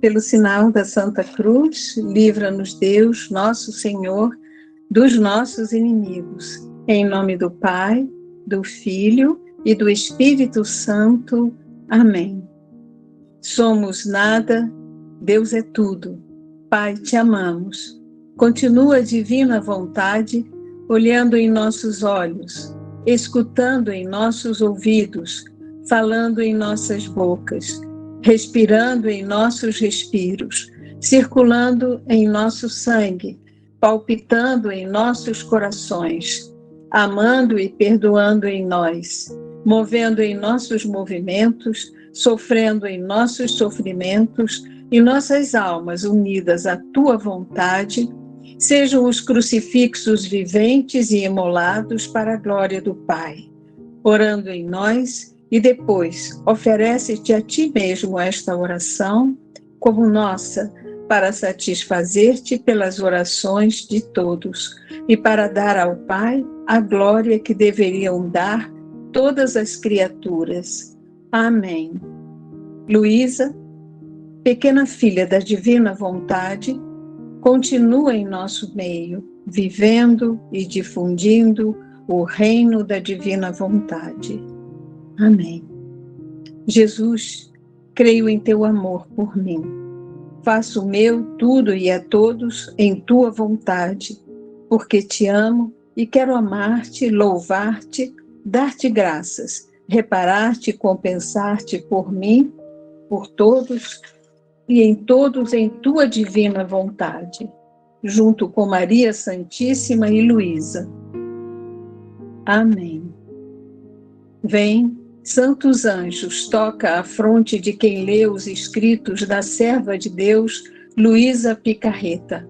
Pelo sinal da Santa Cruz, livra-nos Deus, nosso Senhor, dos nossos inimigos. Em nome do Pai, do Filho e do Espírito Santo. Amém. Somos nada, Deus é tudo. Pai, te amamos. Continua a divina vontade, olhando em nossos olhos, escutando em nossos ouvidos, falando em nossas bocas, respirando em nossos respiros, circulando em nosso sangue, palpitando em nossos corações, amando e perdoando em nós, movendo em nossos movimentos, sofrendo em nossos sofrimentos, e nossas almas unidas à tua vontade, sejam os crucifixos viventes e imolados para a glória do Pai. Orando em nós, e depois oferece-te a ti mesmo esta oração como nossa, para satisfazer-te pelas orações de todos e para dar ao Pai a glória que deveriam dar todas as criaturas. Amém. Luísa, pequena filha da divina vontade, continua em nosso meio, vivendo e difundindo o reino da divina vontade. Amém. Jesus, creio em teu amor por mim. Faço meu tudo e a todos em tua vontade, porque te amo e quero amar-te, louvar-te, dar-te graças, reparar-te e compensar-te por mim, por todos e em todos em tua divina vontade, junto com Maria Santíssima e Luísa. Amém. Vem, santos anjos, toca a fronte de quem lê os escritos da serva de Deus, Luísa Picarreta,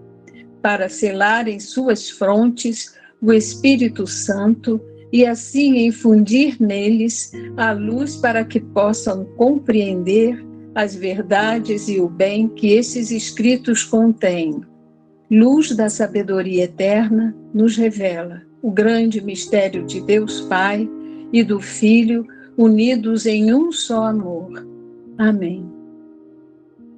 para selar em suas frontes o Espírito Santo e assim infundir neles a luz para que possam compreender as verdades e o bem que esses escritos contêm. Luz da sabedoria eterna nos revela o grande mistério de Deus Pai e do Filho, unidos em um só amor. Amém.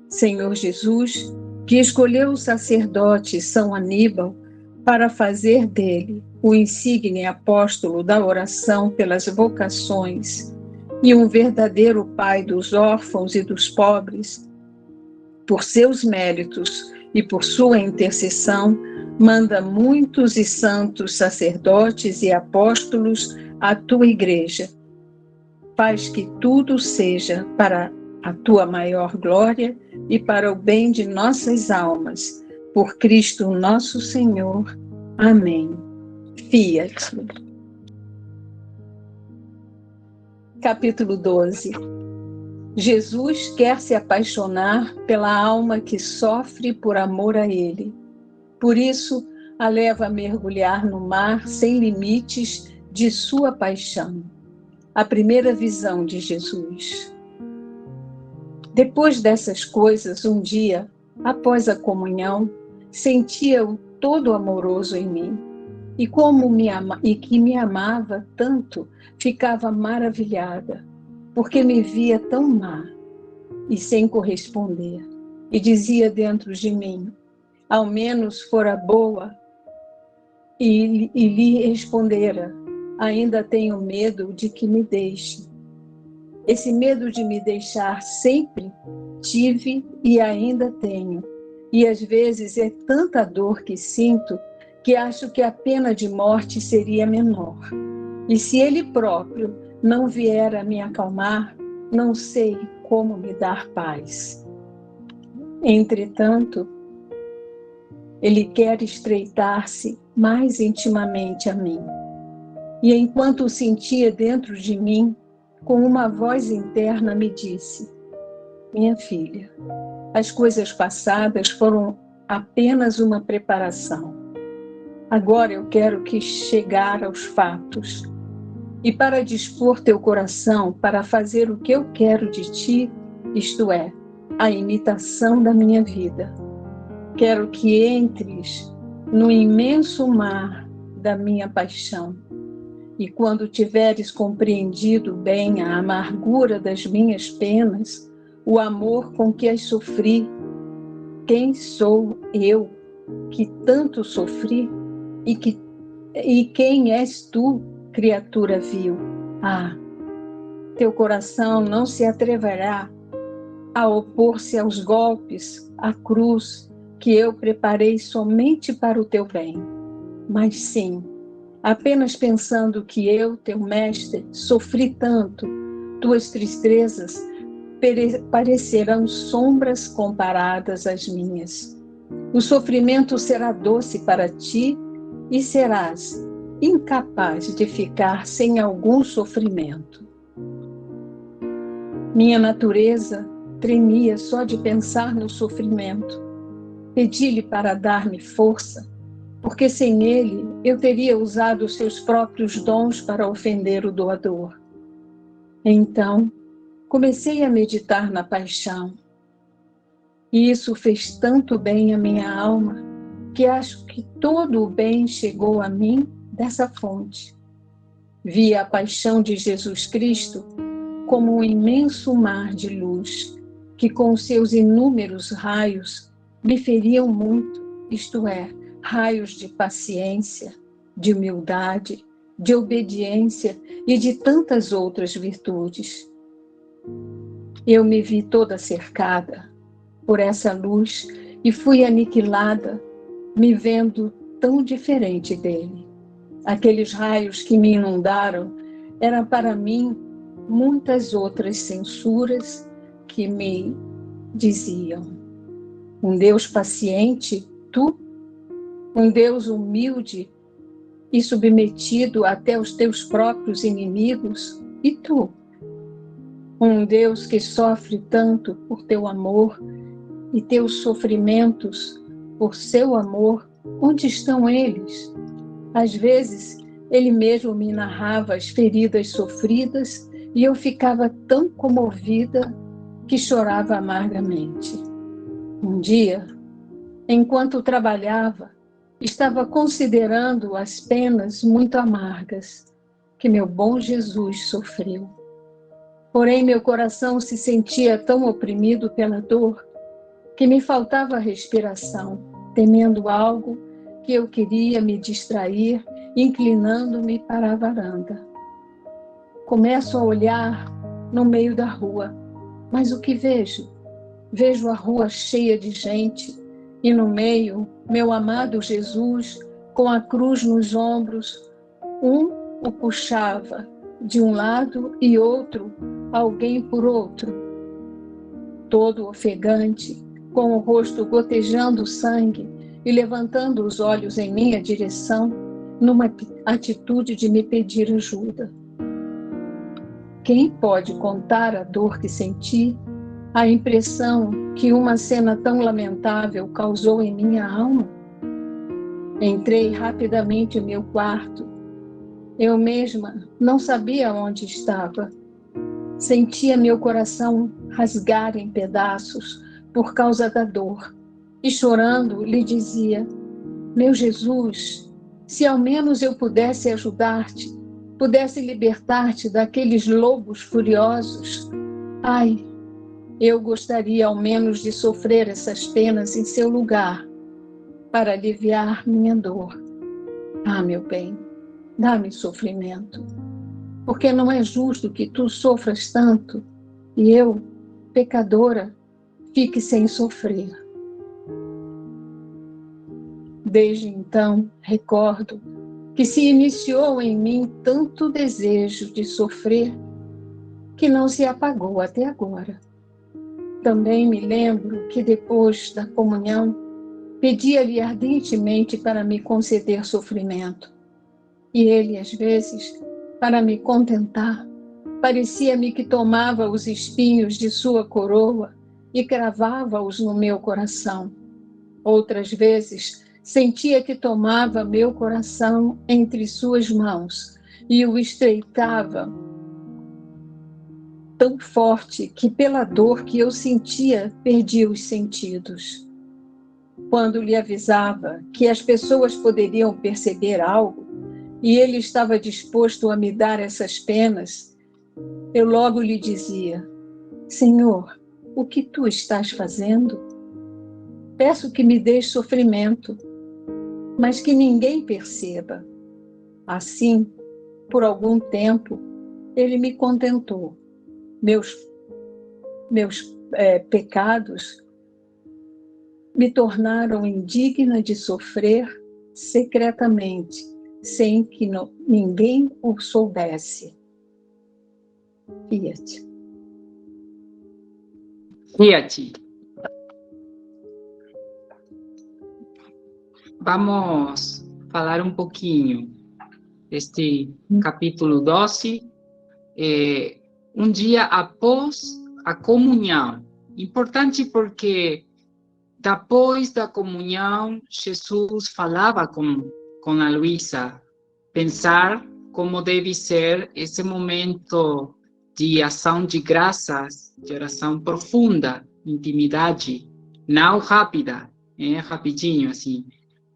Senhor Jesus, que escolheu o sacerdote São Aníbal para fazer dele o insigne apóstolo da oração pelas vocações e um verdadeiro pai dos órfãos e dos pobres, por seus méritos e por sua intercessão, manda muitos e santos sacerdotes e apóstolos à tua igreja. Faz que tudo seja para a tua maior glória e para o bem de nossas almas. Por Cristo nosso Senhor. Amém. Fiat. Capítulo 12. Jesus quer se apaixonar pela alma que sofre por amor a Ele. Por isso, a leva a mergulhar no mar sem limites de sua paixão. A primeira visão de Jesus. Depois dessas coisas, um dia, após a comunhão, sentia-o todo amoroso em mim, e que me amava tanto, ficava maravilhada, porque me via tão má e sem corresponder, e dizia dentro de mim: ao menos fora boa, e lhe respondera: ainda tenho medo de que me deixe. Esse medo de me deixar sempre tive e ainda tenho. E às vezes é tanta dor que sinto que acho que a pena de morte seria menor. E se ele próprio não vier a me acalmar, não sei como me dar paz. Entretanto, ele quer estreitar-se mais intimamente a mim. E enquanto o sentia dentro de mim, com uma voz interna me disse: minha filha, as coisas passadas foram apenas uma preparação. Agora eu quero que chegar aos fatos. E para dispor teu coração para fazer o que eu quero de ti, isto é, a imitação da minha vida. Quero que entres no imenso mar da minha paixão. E quando tiveres compreendido bem a amargura das minhas penas, o amor com que as sofri, quem sou eu que tanto sofri e quem és tu, criatura vil? Ah, teu coração não se atreverá a opor-se aos golpes, à cruz que eu preparei somente para o teu bem. Mas sim, apenas pensando que eu, teu mestre, sofri tanto, tuas tristezas parecerão sombras comparadas às minhas. O sofrimento será doce para ti e serás incapaz de ficar sem algum sofrimento. Minha natureza tremia só de pensar no sofrimento. Pedi-lhe para dar-me força, porque sem ele eu teria usado os seus próprios dons para ofender o doador. Então, comecei a meditar na paixão. E isso fez tanto bem à minha alma, que acho que todo o bem chegou a mim dessa fonte. Vi a paixão de Jesus Cristo como um imenso mar de luz, que com seus inúmeros raios me feriam muito, isto é, raios de paciência, de humildade, de obediência e de tantas outras virtudes. Eu me vi toda cercada por essa luz e fui aniquilada, me vendo tão diferente dele. Aqueles raios que me inundaram eram para mim muitas outras censuras que me diziam: um Deus paciente, tu? Um Deus humilde e submetido até os teus próprios inimigos, e tu? Um Deus que sofre tanto por teu amor e teus sofrimentos por seu amor, onde estão eles? Às vezes, ele mesmo me narrava as feridas sofridas e eu ficava tão comovida que chorava amargamente. Um dia, enquanto trabalhava, estava considerando as penas muito amargas que meu bom Jesus sofreu. Porém, meu coração se sentia tão oprimido pela dor que me faltava respiração, temendo algo que eu queria me distrair, inclinando-me para a varanda. Começo a olhar no meio da rua, mas o que vejo? Vejo a rua cheia de gente e no meio, meu amado Jesus, com a cruz nos ombros. Um o puxava de um lado e outro, alguém por outro. Todo ofegante, com o rosto gotejando sangue e levantando os olhos em minha direção, numa atitude de me pedir ajuda. Quem pode contar a dor que senti, a impressão que uma cena tão lamentável causou em minha alma? Entrei rapidamente em meu quarto. Eu mesma não sabia onde estava. Sentia meu coração rasgar em pedaços por causa da dor. E chorando, lhe dizia: meu Jesus, se ao menos eu pudesse ajudar-te, pudesse libertar-te daqueles lobos furiosos. Ai, eu gostaria ao menos de sofrer essas penas em seu lugar, para aliviar minha dor. Ah, meu bem, dá-me sofrimento, porque não é justo que tu sofras tanto e eu, pecadora, fique sem sofrer. Desde então, recordo que se iniciou em mim tanto desejo de sofrer que não se apagou até agora. Também me lembro que depois da comunhão, pedia-lhe ardentemente para me conceder sofrimento. E ele, às vezes, para me contentar, parecia-me que tomava os espinhos de sua coroa e cravava-os no meu coração. Outras vezes, sentia que tomava meu coração entre suas mãos e o estreitava tão forte que, pela dor que eu sentia, perdi os sentidos. Quando lhe avisava que as pessoas poderiam perceber algo e ele estava disposto a me dar essas penas, eu logo lhe dizia: Senhor, o que tu estás fazendo? Peço que me dês sofrimento, mas que ninguém perceba. Assim, por algum tempo, ele me contentou. Meus pecados me tornaram indigna de sofrer secretamente, sem que ninguém o soubesse. Fiat. Fiat. Vamos falar um pouquinho deste capítulo 12, um dia após a comunhão. Importante porque depois da comunhão, Jesus falava com a Luísa, pensar como deve ser esse momento de ação de graças, de oração profunda, intimidade, não rápida, rapidinho assim,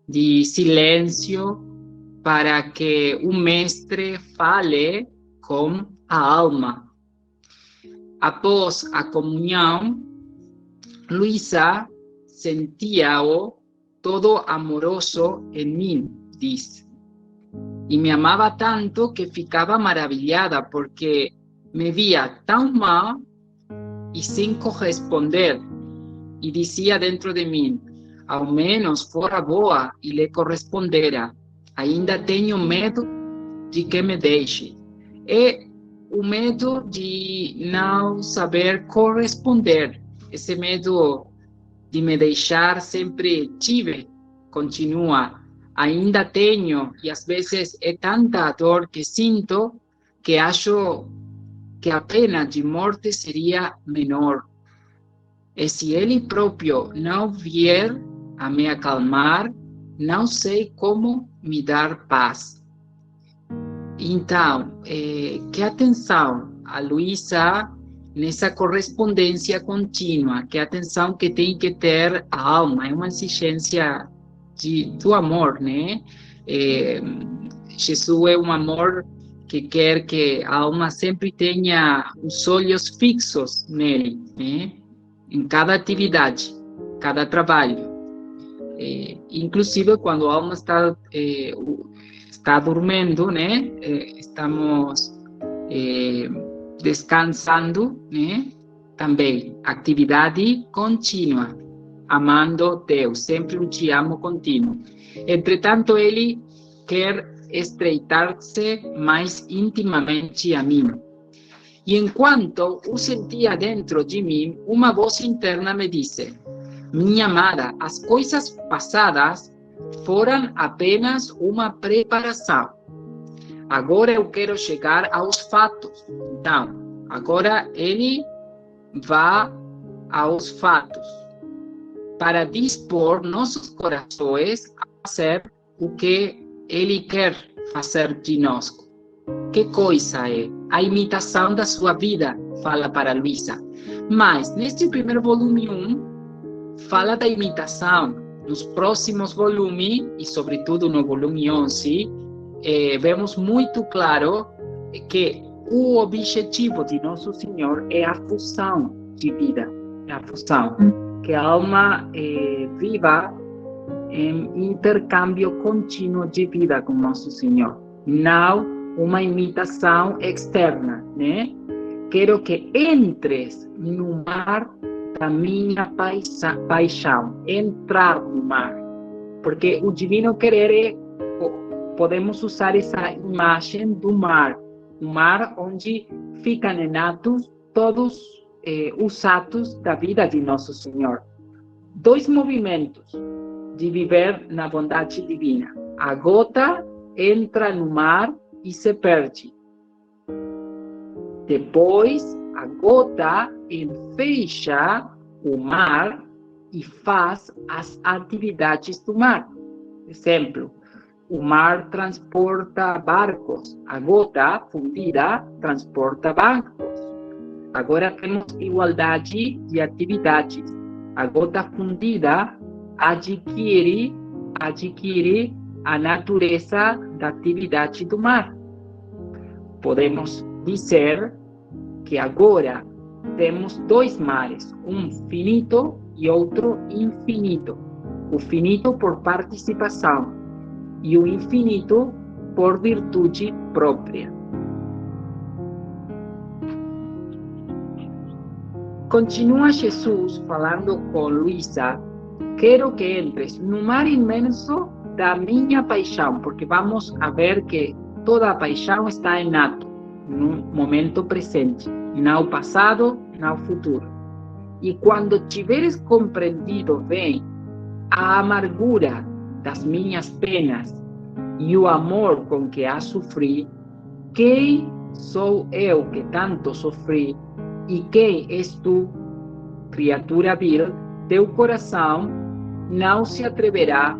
de silêncio, para que o mestre fale com a alma. Após a comunhão, Luísa sentia-o todo amoroso em mim, diz. E me amava tanto que ficava maravilhada, porque me via tão mal e sem corresponder. E dizia dentro de mim: ao menos fora boa e lhe correspondera. Ainda tenho medo de que me deixe. É o medo de não saber corresponder. Esse medo de me deixar sempre tive, continua. Ainda tenho, e às vezes é tanta dor que sinto que acho que a pena de morte seria menor. E se ele próprio não vier a me acalmar, não sei como me dar paz. Então, que atenção a Luísa nessa correspondência contínua, que atenção que tem que ter a alma, é uma exigência do amor, né? Jesus é um amor que quer que a alma sempre tenha os olhos fixos nele, né? Em cada atividade, cada trabalho. Inclusive quando a alma está dormindo, né? Estamos descansando, né? Também, atividade contínua, amando Deus, sempre um te amo contínuo. Entretanto, ele quer estreitar-se mais intimamente a mim. E enquanto o sentia dentro de mim, uma voz interna me disse: minha amada, as coisas passadas foram apenas uma preparação. Agora eu quero chegar aos fatos. Então, agora ele vai aos fatos para dispor nossos corações a fazer o que ele quer fazer de nós. Que coisa é? A imitação da sua vida, fala para Luísa. Mas, neste primeiro volume 1, fala da imitação. Nos próximos volumes, e sobretudo no volume 11, vemos muito claro que o objetivo de Nosso Senhor é a fusão de vida, é a fusão, que a alma viva em intercâmbio contínuo de vida com Nosso Senhor, não uma imitação externa, né? Quero que entres no mar da minha paixão, entrar no mar, porque o divino querer podemos usar essa imagem do mar, um mar onde ficam em atos todos os atos da vida de Nosso Senhor. 2 movimentos de viver na bondade divina. A gota entra no mar e se perde. Depois, a gota enfecha o mar e faz as atividades do mar. Exemplo, o mar transporta barcos, a gota fundida transporta barcos. Agora temos igualdade de atividades. A gota fundida adquire a natureza da atividade do mar. Podemos dizer que agora temos dois mares, um finito e outro infinito. O finito por participação e o infinito por virtude própria. Continua Jesus falando com Luísa: quero que entres no mar imenso da minha paixão, porque vamos a ver que toda a paixão está em ato, no momento presente, não passado, não futuro. E quando tiveres compreendido bem a amargura das minhas penas e o amor com que as sofri, quem sou eu que tanto sofri e quem és tu, criatura vil, teu coração não se atreverá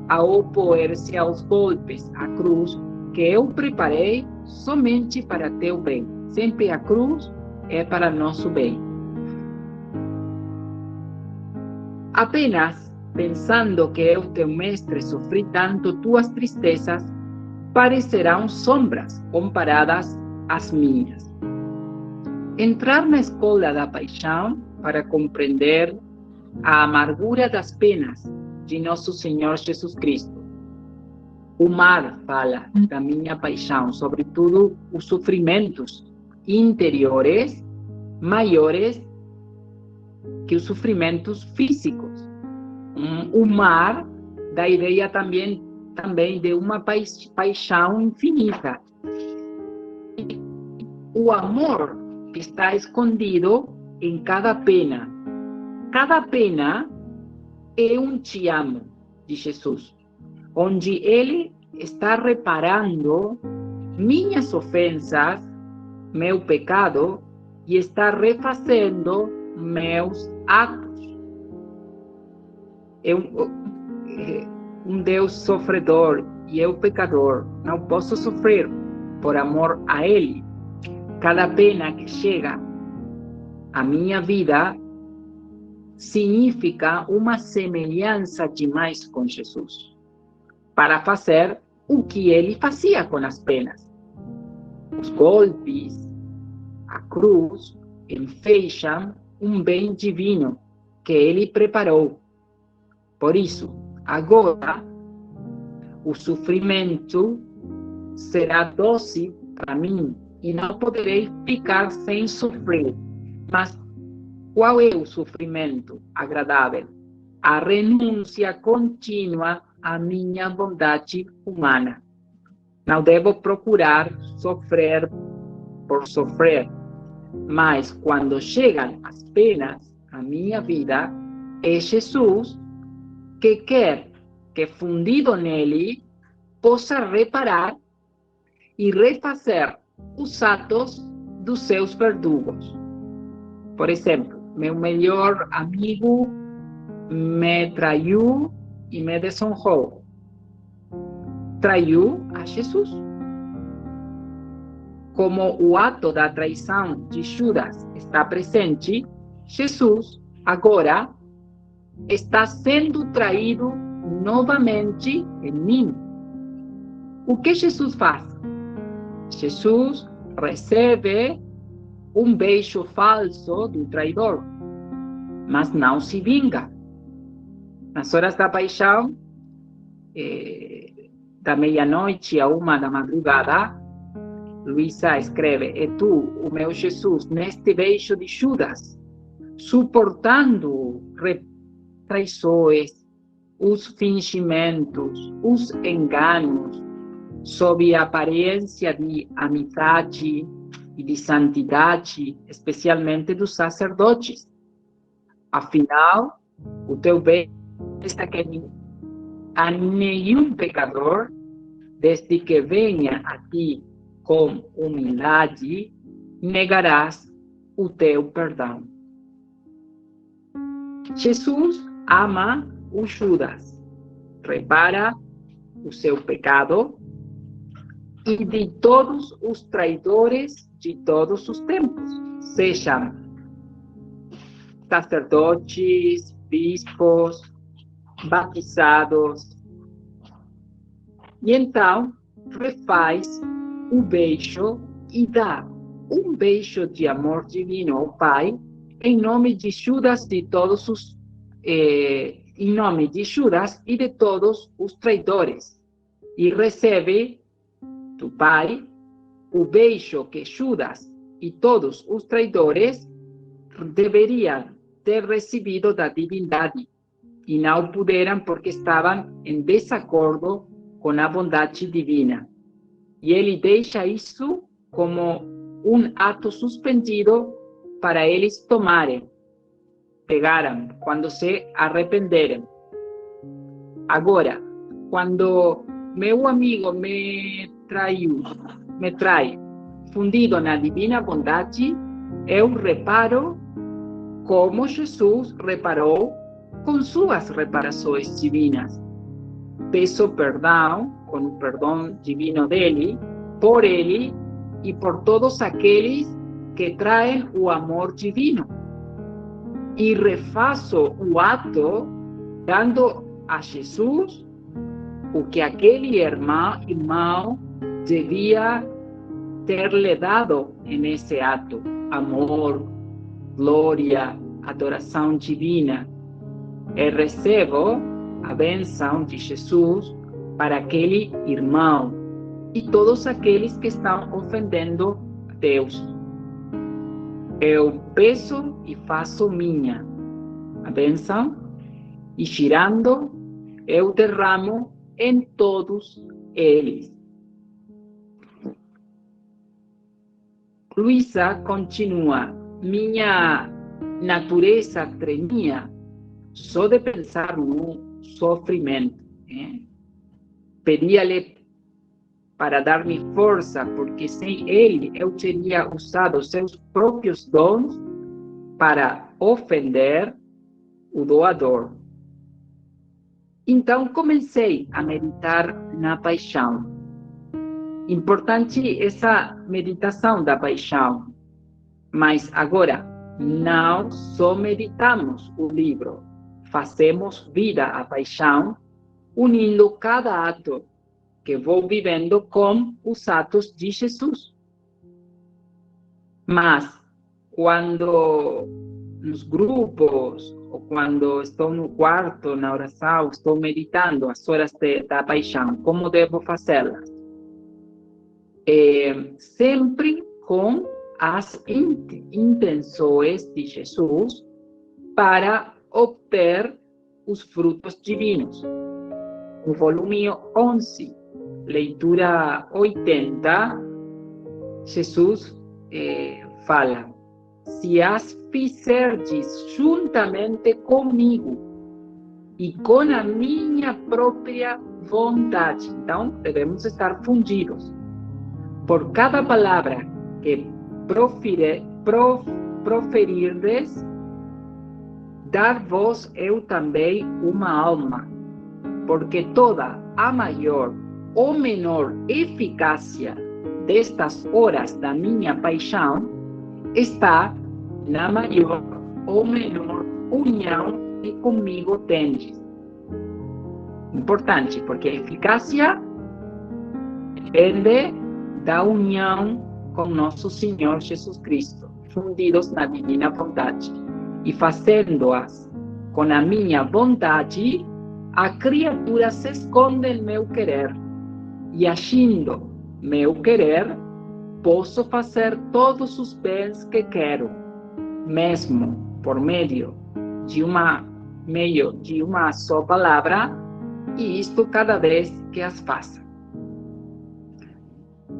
a opor-se aos golpes, à cruz que eu preparei somente para teu bem. Sempre a cruz é para nosso bem. Apenas pensando que eu, teu mestre, sofri tanto tuas tristezas, parecerão sombras comparadas às minhas. Entrar na escola da paixão para compreender a amargura das penas de nosso Senhor Jesus Cristo. O mar fala da minha paixão, sobretudo os sofrimentos interiores maiores que os sofrimentos físicos. O mar dá ideia também de uma paixão infinita. O amor está escondido em cada pena. Cada pena é um te amo de Jesus, onde Ele está reparando minhas ofensas, meu pecado, e está refazendo meus atos. Um Deus sofredor e eu pecador, não posso sofrer por amor a Ele. Cada pena que chega à minha vida significa uma semelhança demais com Jesus, para fazer o que Ele fazia com as penas. Os golpes, a cruz, enfeixam um bem divino que Ele preparou. Por isso, agora, o sofrimento será doce para mim e não poderei ficar sem sofrer. Mas qual é o sofrimento agradável? A renúncia contínua à minha bondade humana. Não devo procurar sofrer por sofrer, mas quando chegam as penas à minha vida, é Jesus que quer que, fundido nele, possa reparar e refazer os atos dos seus verdugos. Por exemplo, meu melhor amigo me traiu e me desonrou. Traiu a Jesus. Como o ato da traição de Judas está presente, Jesus agora está sendo traído novamente em mim. O que Jesus faz? Jesus recebe um beijo falso do traidor, mas não se vinga. Nas horas da paixão, da meia-noite a 1 da madrugada, Luísa escreve: e tu, o meu Jesus, neste beijo de Judas, suportando traições, os fingimentos, os enganos, sob a aparência de amizade e de santidade, especialmente dos sacerdotes. Afinal, o teu bem está que a nenhum pecador, desde que venha a ti com humildade, negarás o teu perdão. Jesus ama o Judas, repara o seu pecado e de todos os traidores de todos os tempos, sejam sacerdotes, bispos, batizados. E então, refaz o beijo e dá um beijo de amor divino ao Pai, em nome de Judas e todos os em nome de Judas e de todos os traidores, e recebe do Pai o beijo que Judas e todos os traidores deveriam ter recebido da divindade, e não puderam porque estavam em desacordo com a bondade divina. E ele deixa isso como um ato suspendido para eles tomarem, pegaram, quando se arrependerem. Agora, quando meu amigo me trai, fundido na divina bondade, eu reparo como Jesus reparou com suas reparações divinas. Peço perdão, com o perdão divino dele, por ele e por todos aqueles que traem o amor divino. E refaço o ato dando a Jesus o que aquele irmão devia ter-lhe dado nesse ato: amor, glória, adoração divina. E recebo a bênção de Jesus para aquele irmão e todos aqueles que estão ofendendo a Deus. Eu peço e faço minha a bênção, e girando, eu derramo em todos eles. Luísa continua: minha natureza tremia só de pensar no sofrimento. Pedia-lhe para dar-me força, porque sem ele eu teria usado seus próprios dons para ofender o doador. Então comecei a meditar na paixão. Importante essa meditação da paixão, mas agora não só meditamos o livro, fazemos vida à paixão, unindo cada ato que vou vivendo com os atos de Jesus. Mas quando nos grupos, ou quando estou no quarto, na oração, estou meditando as horas da paixão, como devo fazê-las? Sempre com as intenções de Jesus para obter os frutos divinos. No volume 11, leitura 80, Jesus fala: se as fizerdes juntamente comigo e com a minha própria vontade. Então, devemos estar fundidos. Por cada palavra que proferirdes, dar-vos eu também uma alma, porque toda a maior ou menor eficácia destas horas da minha paixão está na maior ou menor união que comigo tendes. Importante, porque a eficácia depende da união com nosso Senhor Jesus Cristo, fundidos na divina vontade. E fazendo-as com a minha vontade, a criatura se esconde em meu querer. E agindo meu querer, posso fazer todos os bens que quero, mesmo por meio de uma só palavra, e isto cada vez que as faça.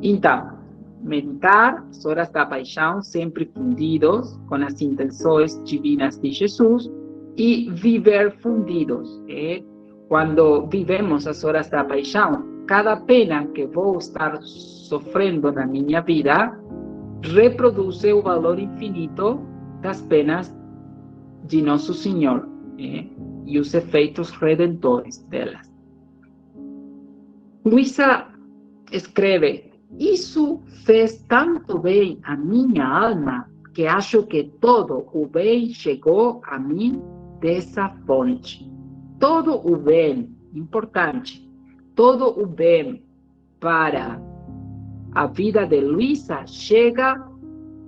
Então, meditar as horas da paixão, sempre fundidos com as intenções divinas de Jesus, e viver fundidos. Quando vivemos as horas da paixão, cada pena que vou estar sofrendo na minha vida reproduz o valor infinito das penas de Nosso Senhor e os efeitos redentores delas. Luísa escreve: isso fez tanto bem à minha alma que acho que todo o bem chegou a mim dessa fonte. Todo o bem, importante, todo o bem para a vida de Luísa chega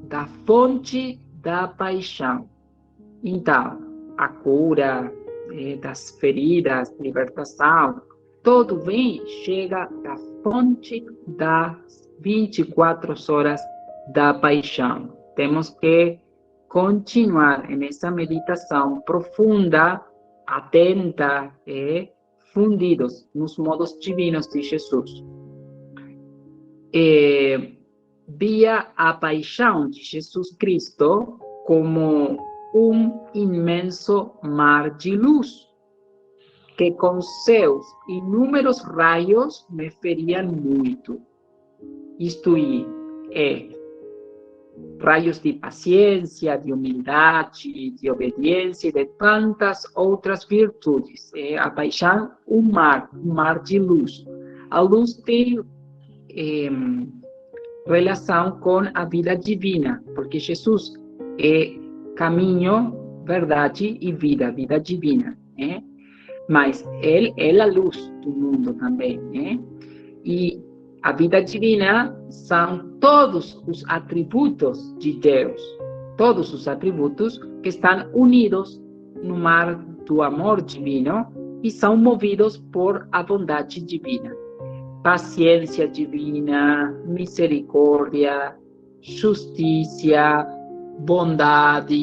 da fonte da paixão. Então, a cura das feridas, libertação, todo bem chega da fonte das 24 horas da paixão. Temos que continuar nessa meditação profunda, atenta e fundidos nos modos divinos de Jesus. Via a paixão de Jesus Cristo como imenso mar de luz, que com seus inúmeros raios me feriam muito. Isto é, raios de paciência, de humildade, de obediência e de tantas outras virtudes. A paixão, um mar de luz. A luz tem relação com a vida divina, porque Jesus é caminho, verdade e vida divina, né? Mas ele é a luz do mundo também, né? E a vida divina são todos os atributos de Deus, todos os atributos que estão unidos no mar do amor divino e são movidos por a bondade divina. Paciência divina, misericórdia, justiça, bondade,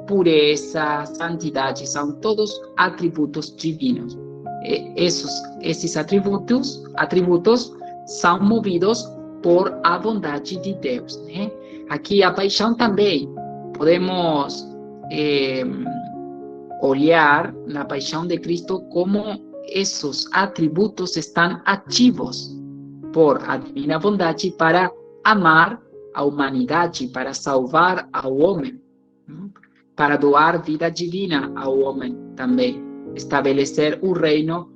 pureza, santidade, são todos atributos divinos. Esses atributos são movidos por a bondade de Deus, né? Aqui a paixão também podemos olhar na paixão de Cristo como esses atributos estão ativos por a divina bondade para amar a humanidade, para salvar ao homem, para doar vida divina ao homem também, estabelecer o reino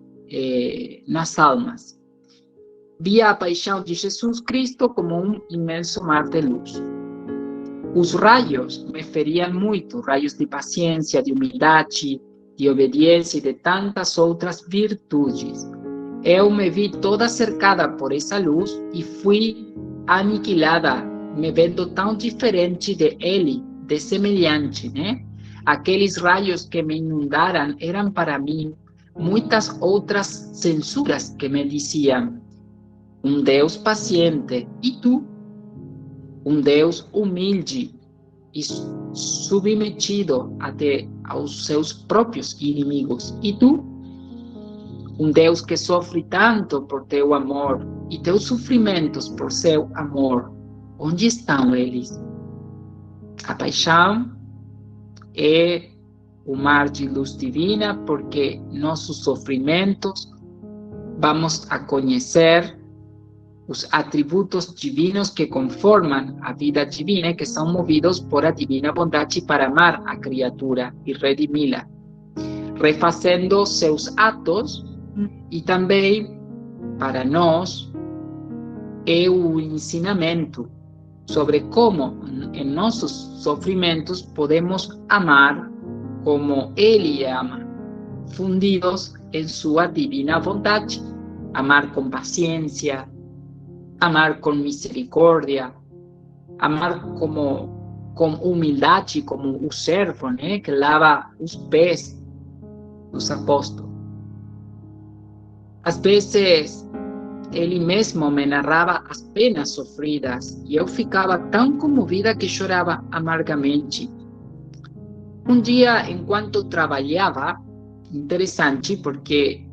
nas almas. Via a paixão de Jesus Cristo como imenso mar de luz. Os raios me feriam muito, raios de paciência, de humildade, de obediência e de tantas outras virtudes. Eu me vi toda cercada por essa luz e fui aniquilada, me vendo tão diferente de ele, de semelhante, né? Aqueles raios que me inundaram eram para mim muitas outras censuras que me diziam: Deus paciente, e tu? Deus humilde e submetido até aos seus próprios inimigos, e tu? Deus que sofre tanto por teu amor e teus sofrimentos por seu amor, onde estão eles? A paixão é o mar de luz divina, porque nossos sofrimentos vamos a conhecer os atributos divinos que conformam a vida divina, que são movidos por a divina bondade para amar a criatura e redimi-la, refazendo seus atos, e também para nós é o ensinamento sobre como em nossos sofrimentos podemos amar como Ele ama, fundidos em sua divina bondade, amar com paciência, amar com misericórdia, amar com humildade, como o servo, né, que lava os pés dos apóstolos. Às vezes, ele mesmo me narrava as penas sofridas e eu ficava tão comovida que chorava amargamente. Um dia, enquanto trabalhava, interessante porque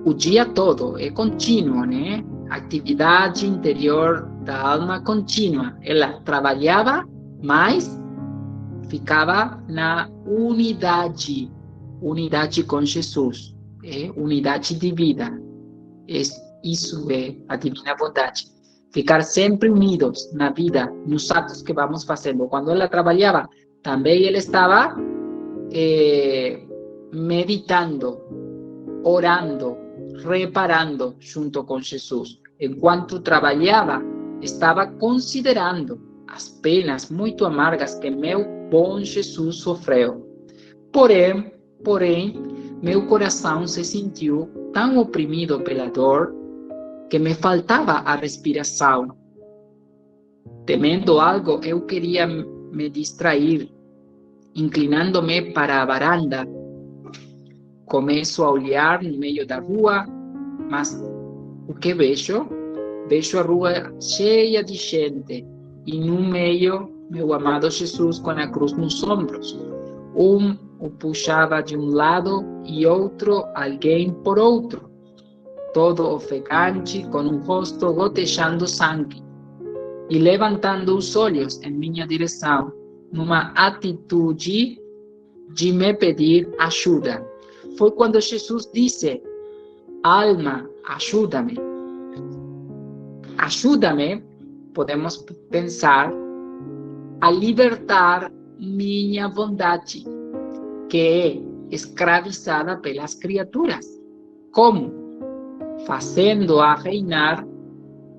o dia todo é contínuo, né? Atividade interior da alma contínua. Ela trabalhava, mas ficava na unidade com Jesus, unidade de vida. Isso é a divina bondade. Ficar sempre unidos na vida, nos atos que vamos fazendo. Quando ela trabalhava, também ela estava meditando, orando, reparando junto com Jesus. Enquanto trabalhava, estava considerando as penas muito amargas que meu bom Jesus sofreu. Porém, meu coração se sentiu tão oprimido pela dor que me faltava a respiração. Temendo algo, eu queria me distrair. Inclinando-me para a varanda, começo a olhar no meio da rua, mas o que vejo? Vejo a rua cheia de gente e no meio, meu amado Jesus com a cruz nos ombros. Um o puxava de um lado e outro alguém por outro, todo ofegante, com um rosto gotejando sangue e levantando os olhos em minha direção, numa atitude de me pedir ajuda. Foi quando Jesus disse: alma, ajuda-me. Ajuda-me, podemos pensar, a libertar minha vontade, que é escravizada pelas criaturas. Como? Fazendo-a reinar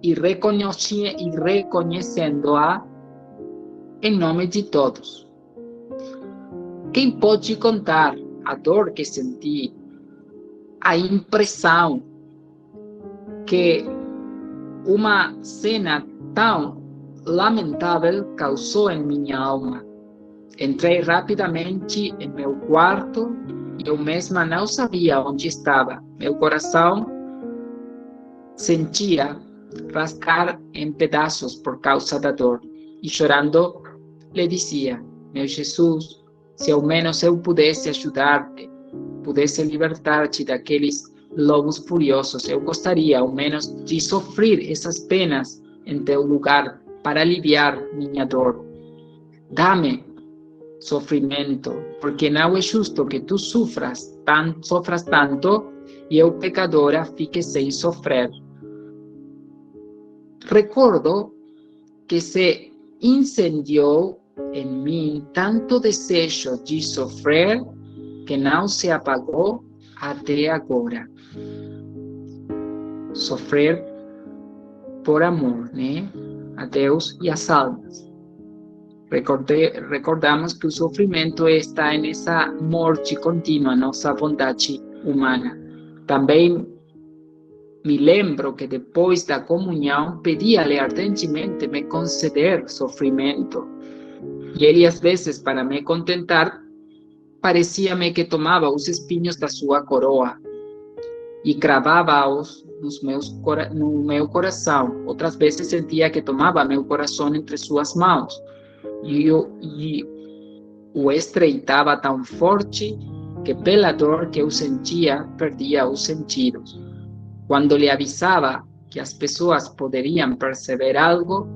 e reconhecendo-a em nome de todos. Quem pode contar a dor que senti, a impressão que uma cena tão lamentável causou em minha alma? Entrei rapidamente em meu quarto e eu mesma não sabia onde estava. Meu coração sentia rasgar em pedaços por causa da dor. E chorando, lhe dizia: meu Jesus, se ao menos eu pudesse ajudar-te, pudesse libertar-te daqueles lobos furiosos, eu gostaria ao menos de sofrer essas penas em teu lugar para aliviar minha dor. Dá-me sofrimento, porque não é justo que tu sofras tanto e eu, pecadora, fique sem sofrer. Recordo que se incendiou em mim tanto desejo de sofrer que não se apagou até agora. Sofrer por amor, né? A Deus e às almas. Recordamos que o sofrimento está nessa morte contínua, nossa vontade humana. Também me lembro que depois da comunhão pedia-lhe ardentemente me conceder sofrimento. E ele, às vezes, para me contentar, parecia-me que tomava os espinhos da sua coroa e cravava-os no meu coração. Outras vezes sentia que tomava meu coração entre suas mãos e o estreitava tão forte que, pela dor que eu sentia, perdia os sentidos. Quando lhe avisava que as pessoas poderiam perceber algo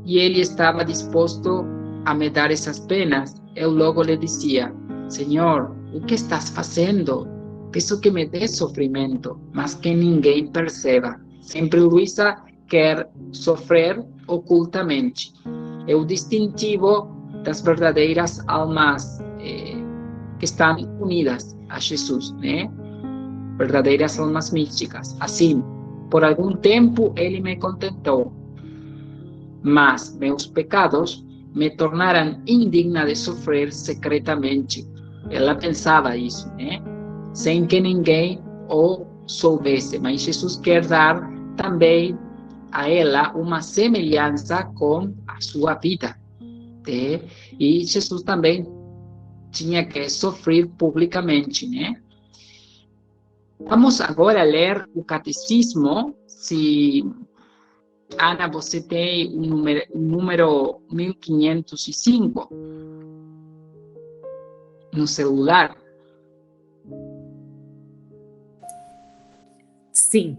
e ele estava disposto a me dar essas penas, eu logo lhe dizia: Senhor, o que estás fazendo? Peço que me dê sofrimento, mas que ninguém perceba. Sempre Luísa quer sofrer ocultamente. É o distintivo das verdadeiras almas que estão unidas a Jesus, né? Verdadeiras almas místicas. Assim, por algum tempo ele me contentou, mas meus pecados me tornaram indigna de sofrer secretamente. Ela pensava isso, né? Sem que ninguém o soubesse. Mas Jesus quer dar também a ela uma semelhança com a sua vida. Né? E Jesus também tinha que sofrer publicamente, né? Vamos agora ler o catecismo. Se Ana, você tem o número 1505 no celular? Sim.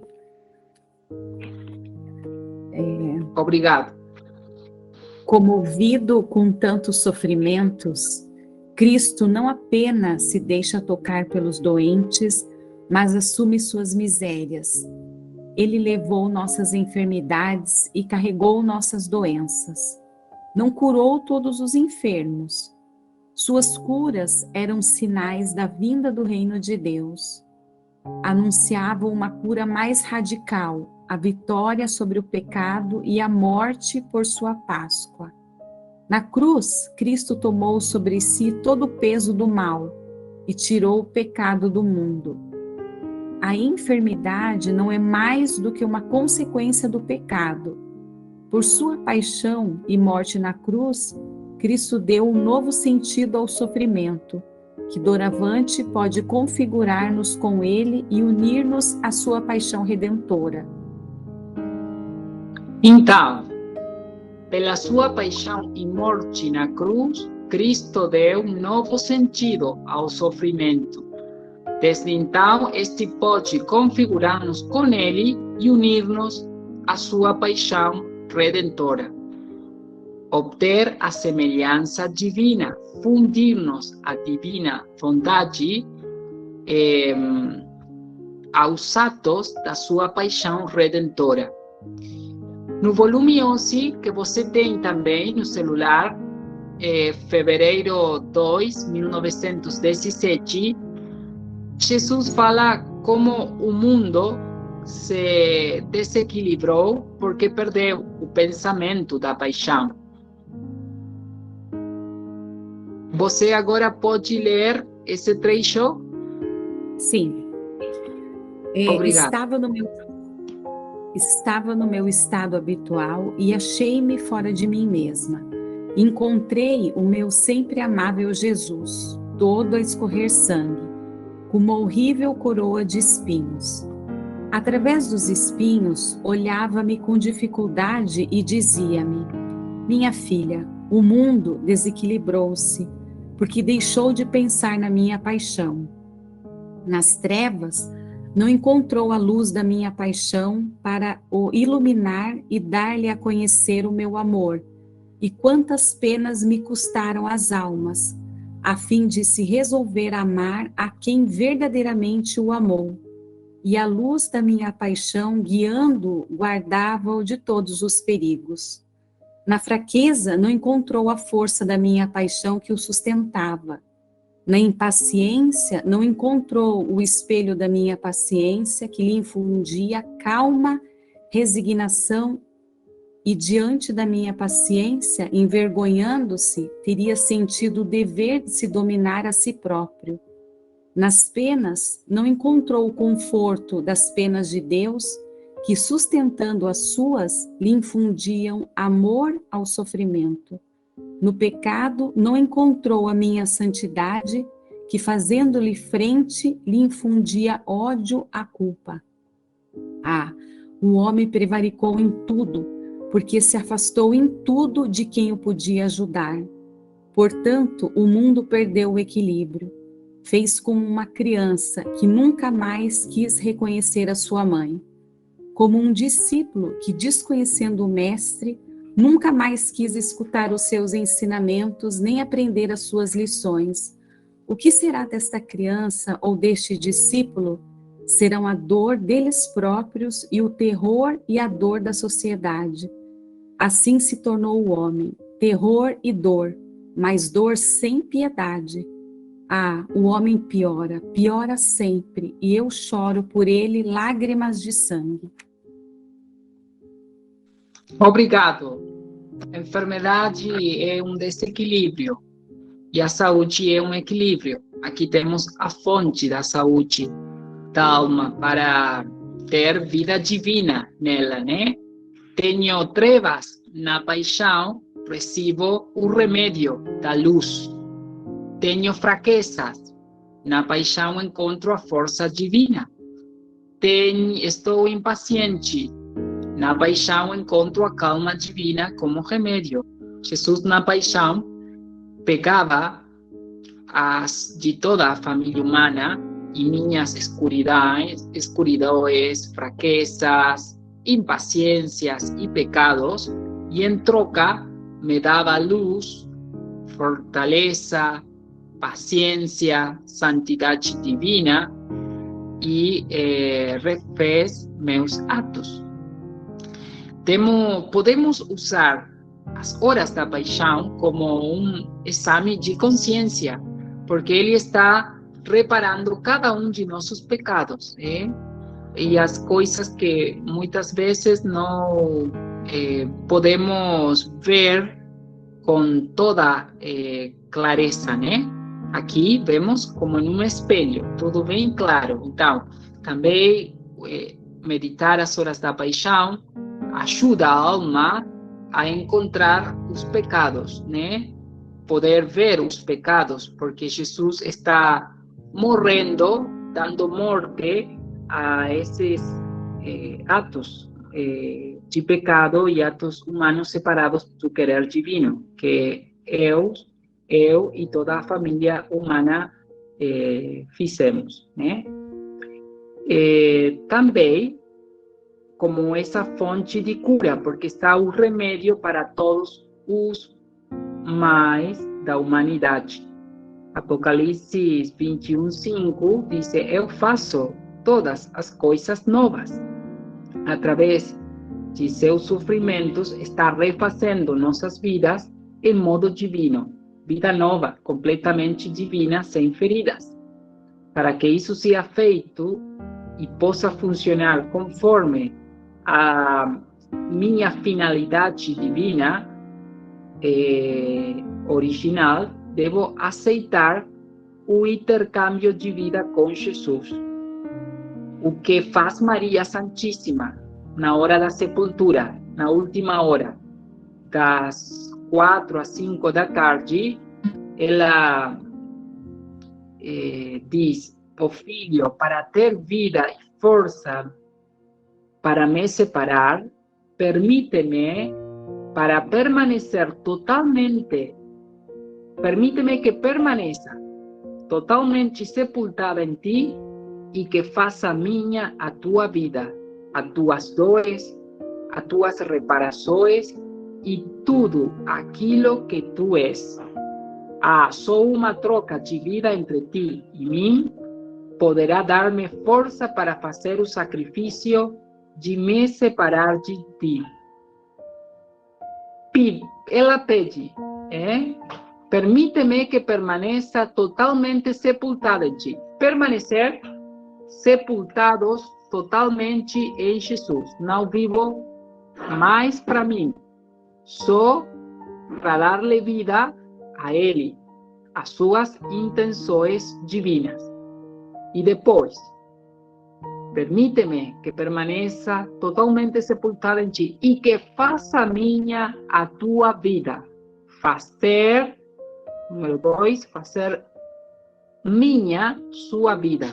Obrigado. Comovido com tantos sofrimentos, Cristo não apenas se deixa tocar pelos doentes, mas assume suas misérias. Ele levou nossas enfermidades e carregou nossas doenças. Não curou todos os enfermos. Suas curas eram sinais da vinda do reino de Deus. Anunciavam uma cura mais radical, a vitória sobre o pecado e a morte por sua Páscoa. Na cruz, Cristo tomou sobre si todo o peso do mal e tirou o pecado do mundo. A enfermidade não é mais do que uma consequência do pecado. Por sua paixão e morte na cruz, Cristo deu um novo sentido ao sofrimento, que doravante pode configurar-nos com Ele e unir-nos à sua paixão redentora. Então, pela sua paixão e morte na cruz, Cristo deu um novo sentido ao sofrimento. Desde então, este pode configurar-nos com Ele e unir-nos à sua paixão redentora. Obter a semelhança divina, fundir-nos à divina vontade aos atos da sua paixão redentora. No volume 11, que você tem também no celular, fevereiro 2, 1917, Jesus fala como o mundo se desequilibrou porque perdeu o pensamento da paixão. Você agora pode ler esse trecho? Sim. Obrigado. Estava no meu estado habitual e achei-me fora de mim mesma. Encontrei o meu sempre amável Jesus, todo a escorrer sangue, com uma horrível coroa de espinhos. Através dos espinhos, olhava-me com dificuldade e dizia-me: minha filha, o mundo desequilibrou-se, porque deixou de pensar na minha paixão. Nas trevas, não encontrou a luz da minha paixão para o iluminar e dar-lhe a conhecer o meu amor. E quantas penas me custaram as almas, a fim de se resolver amar a quem verdadeiramente o amou. E a luz da minha paixão, guiando-o, guardava-o de todos os perigos. Na fraqueza, não encontrou a força da minha paixão que o sustentava. Na impaciência, não encontrou o espelho da minha paciência que lhe infundia calma, resignação, e diante da minha paciência, envergonhando-se, teria sentido o dever de se dominar a si próprio. Nas penas, não encontrou o conforto das penas de Deus, que sustentando as suas, lhe infundiam amor ao sofrimento. No pecado, não encontrou a minha santidade, que fazendo-lhe frente, lhe infundia ódio à culpa. O homem prevaricou em tudo, porque se afastou em tudo de quem o podia ajudar. Portanto, o mundo perdeu o equilíbrio. Fez como uma criança que nunca mais quis reconhecer a sua mãe. Como um discípulo que, desconhecendo o mestre, nunca mais quis escutar os seus ensinamentos nem aprender as suas lições. O que será desta criança ou deste discípulo? Serão a dor deles próprios e o terror e a dor da sociedade. Assim se tornou o homem, terror e dor, mas dor sem piedade. O homem piora, piora sempre, e eu choro por ele lágrimas de sangue. Obrigado. A enfermidade é um desequilíbrio e a saúde é um equilíbrio. Aqui temos a fonte da saúde da alma para ter vida divina nela, né? Tenho trevas na paixão, recebo o remédio da luz. Tenho fraquezas, na paixão encontro a força divina. Estou impaciente, na paixão encontro a calma divina como remédio. Jesus na paixão pegava de toda a família humana e minhas escuridões, fraquezas, impaciências e pecados, e em troca me dava luz, fortaleza, paciência, santidade divina e refez meus atos. Podemos usar as horas da paixão como um exame de consciência, porque ele está reparando cada um de nossos pecados, e as coisas que muitas vezes não podemos ver com toda clareza, né? Aqui vemos como em um espelho, tudo bem claro. Então, também meditar as horas da paixão ajuda a alma a encontrar os pecados, né? Poder ver os pecados, porque Jesus está morrendo, dando morte a esses atos de pecado e atos humanos separados do querer divino, que eu e toda a família humana fizemos, né? Também como essa fonte de cura, porque está o remédio para todos os males da humanidade. Apocalipse 21:5 diz: eu faço todas as coisas novas. Através de seus sofrimentos, está refazendo nossas vidas em modo divino. Vida nova, completamente divina, sem feridas. Para que isso seja feito e possa funcionar conforme a minha finalidade divina original, devo aceitar o intercâmbio de vida com Jesus. O que faz Maria Santíssima na hora da sepultura, na última hora, das 4 às 5 da tarde, ela diz: ó Filho, para ter vida e força para me separar, permíteme para permanecer totalmente, permíteme que permaneça totalmente sepultada em ti e que faça minha a tua vida, as tuas dores, as tuas reparações e tudo aquilo que tu és. Só uma troca de vida entre ti e mim poderá dar-me força para fazer o sacrifício de me separar de ti. Ela pede, permíteme que permaneça totalmente sepultada em ti. Permanecer sepultados totalmente em Jesus. Não vivo mais para mim, só para dar-lhe vida a Ele, as suas intenções divinas. E depois, permíteme que permaneça totalmente sepultada em ti e que faça minha a tua vida. Fazer, número 2, fazer minha sua vida,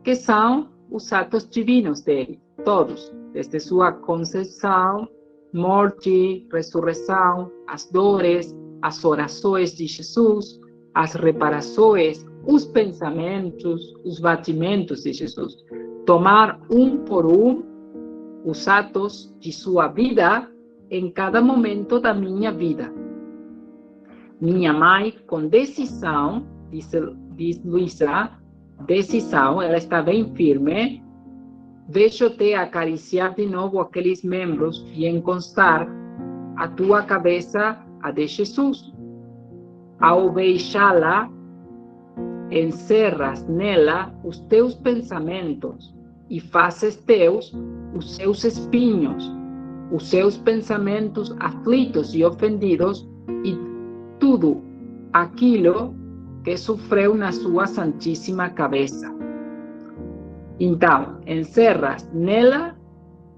que são os atos divinos dele, todos, desde sua concepção, morte, ressurreição, as dores, as orações de Jesus, as reparações, os pensamentos, os batimentos de Jesus. Tomar um por um os atos de sua vida em cada momento da minha vida. Minha mãe, com decisão, diz Luísa, decisão, ela está bem firme. Deixo-te acariciar de novo aqueles membros e encostar a tua cabeça a de Jesus. Ao beijá-la, encerras nela os teus pensamentos e fazes teus os seus espinhos, os seus pensamentos aflitos e ofendidos e tudo aquilo que sofreu na sua santíssima cabeça. Então, encerras nela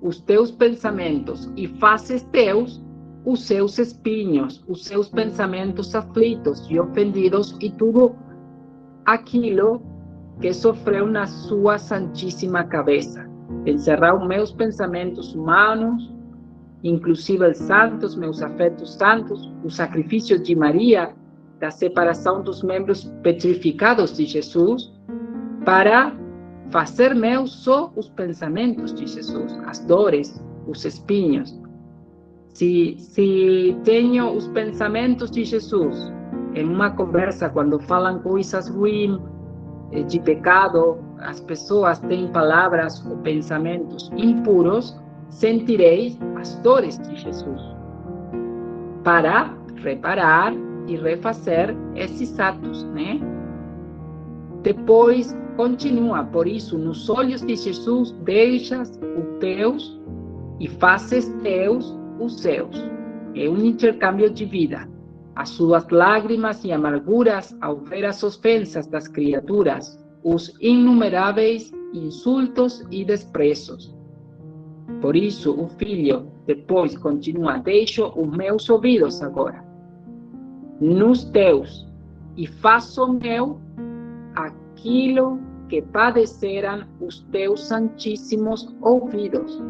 os teus pensamentos e fazes teus os seus espinhos, os seus pensamentos aflitos e ofendidos e tudo aquilo que sofreu na sua santíssima cabeça. Encerrar os meus pensamentos humanos, inclusive os santos, meus afetos santos, o sacrifício de Maria, da separação dos membros petrificados de Jesus, para fazer meus só os pensamentos de Jesus, as dores, os espinhos. Se tenho os pensamentos de Jesus em uma conversa, quando falam coisas ruins, de pecado, as pessoas têm palavras ou pensamentos impuros, sentireis as dores de Jesus, para reparar e refazer esses atos, né? Depois, continua, por isso, nos olhos de Jesus, deixas os teus e fazes teus os seus. É um intercâmbio de vida. as suas lágrimas e amarguras ao ver as ofensas das criaturas, os inumeráveis insultos e desprezos. Por isso o filho depois continua: deixo os meus ouvidos agora nos teus, e faço meu aquilo que padeceram os teus santíssimos ouvidos,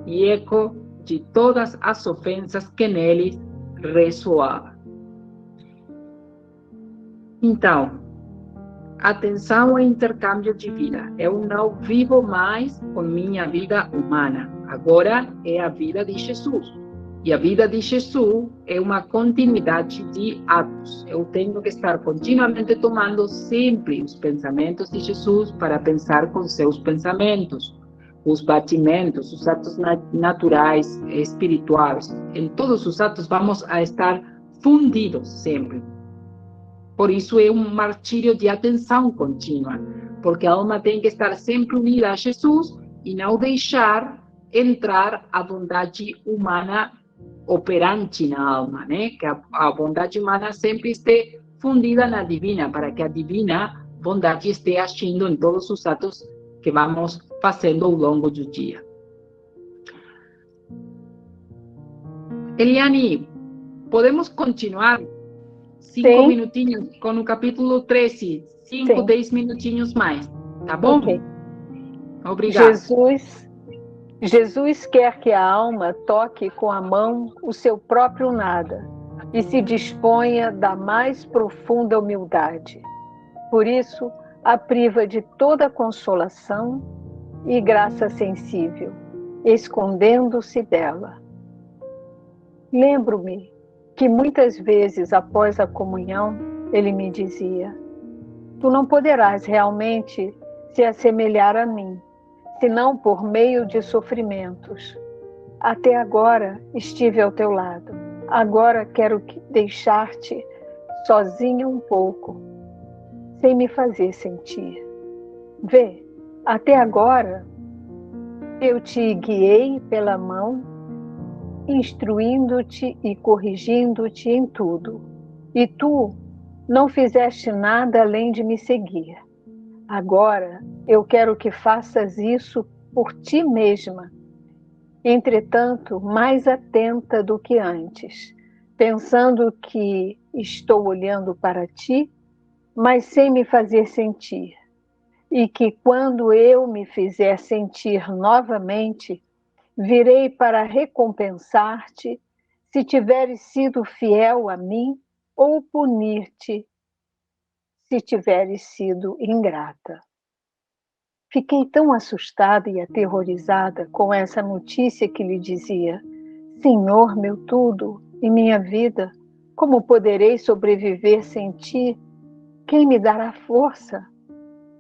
e eco de todas as ofensas que neles ressoavam. Então, atenção ao intercâmbio de vida. Eu não vivo mais com minha vida humana. Agora é a vida de Jesus. E a vida de Jesus é uma continuidade de atos. Eu tenho que estar continuamente tomando sempre os pensamentos de Jesus para pensar com seus pensamentos. Os batimentos, os atos naturais, espirituais. Em todos os atos vamos a estar fundidos sempre. Por isso é um martírio de atenção contínua, porque a alma tem que estar sempre unida a Jesus e não deixar entrar a bondade humana operante na alma, né? Que a bondade humana sempre esteja fundida na divina, para que a divina bondade esteja agindo em todos os atos que vamos fazendo ao longo do dia. Eliane, podemos continuar 5 minutinhos com o capítulo 13, 5, 10 minutinhos mais, tá bom? Ok. Obrigada. Jesus quer que a alma toque com a mão o seu próprio nada e se disponha da mais profunda humildade. Por isso, a priva de toda consolação e graça sensível, escondendo-se dela. Lembro-me que muitas vezes após a comunhão, ele me dizia: tu não poderás realmente se assemelhar a mim, senão por meio de sofrimentos. Até agora estive ao teu lado. Agora quero deixar-te sozinha um pouco, sem me fazer sentir. Vê, até agora eu te guiei pela mão, instruindo-te e corrigindo-te em tudo. E tu não fizeste nada além de me seguir. Agora eu quero que faças isso por ti mesma. Entretanto, mais atenta do que antes, pensando que estou olhando para ti, mas sem me fazer sentir. E que quando eu me fizer sentir novamente, virei para recompensar-te se tiveres sido fiel a mim ou punir-te se tiveres sido ingrata. Fiquei tão assustada e aterrorizada com essa notícia que lhe dizia: Senhor, meu tudo e minha vida, como poderei sobreviver sem ti? Quem me dará força?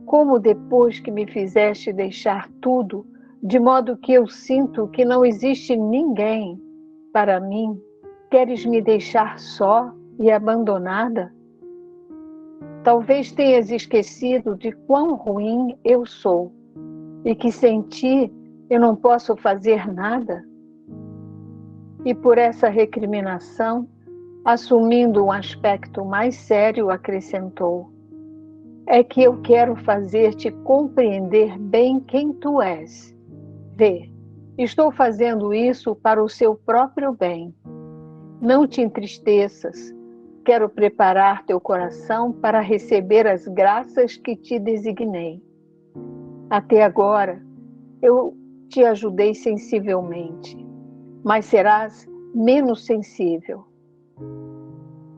Como depois que me fizeste deixar tudo, de modo que eu sinto que não existe ninguém para mim, queres me deixar só e abandonada? Talvez tenhas esquecido de quão ruim eu sou e que sem ti eu não posso fazer nada. E por essa recriminação, assumindo um aspecto mais sério, acrescentou: é que eu quero fazer-te compreender bem quem tu és. Vê, estou fazendo isso para o seu próprio bem. Não te entristeças. Quero preparar teu coração para receber as graças que te designei. Até agora, eu te ajudei sensivelmente, mas serás menos sensível.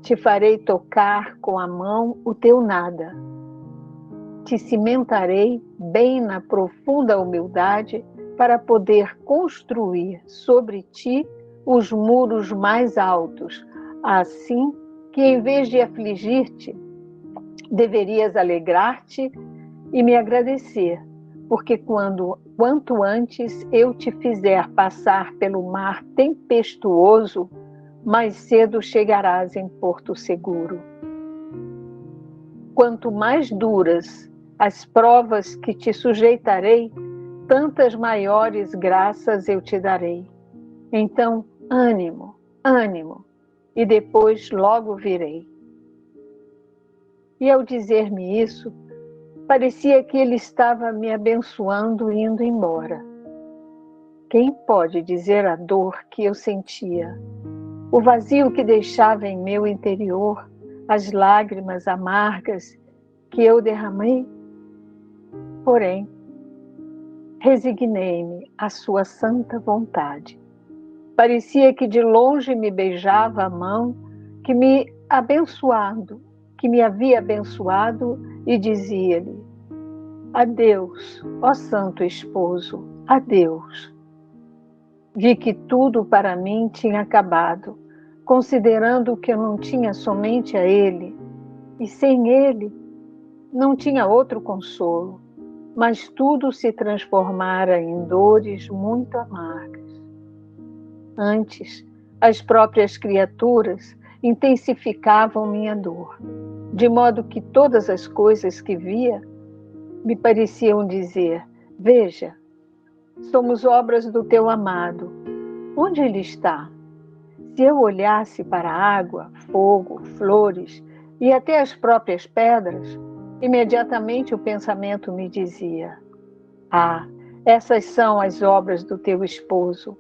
Te farei tocar com a mão o teu nada. Te cimentarei bem na profunda humildade para poder construir sobre ti os muros mais altos, assim que em vez de afligir-te, deverias alegrar-te e me agradecer, porque quanto antes eu te fizer passar pelo mar tempestuoso, mais cedo chegarás em porto seguro. Quanto mais duras as provas que te sujeitarei, tantas maiores graças eu te darei. Então, ânimo, ânimo. e depois logo virei. E ao dizer-me isso, parecia que ele estava me abençoando indo embora. Quem pode dizer a dor que eu sentia? O vazio que deixava em meu interior, as lágrimas amargas que eu derramei? Porém, resignei-me à sua santa vontade. Parecia que de longe me beijava a mão que me havia abençoado e dizia-lhe: adeus, ó santo esposo, adeus. Vi que tudo para mim tinha acabado, considerando que eu não tinha somente a ele, e sem ele não tinha outro consolo, mas tudo se transformara em dores muito amargas. Antes, as próprias criaturas intensificavam minha dor, de modo que todas as coisas que via me pareciam dizer: veja, somos obras do teu amado. Onde ele está? Se eu olhasse para a água, fogo, flores e até as próprias pedras, imediatamente o pensamento me dizia: ah, essas são as obras do teu esposo.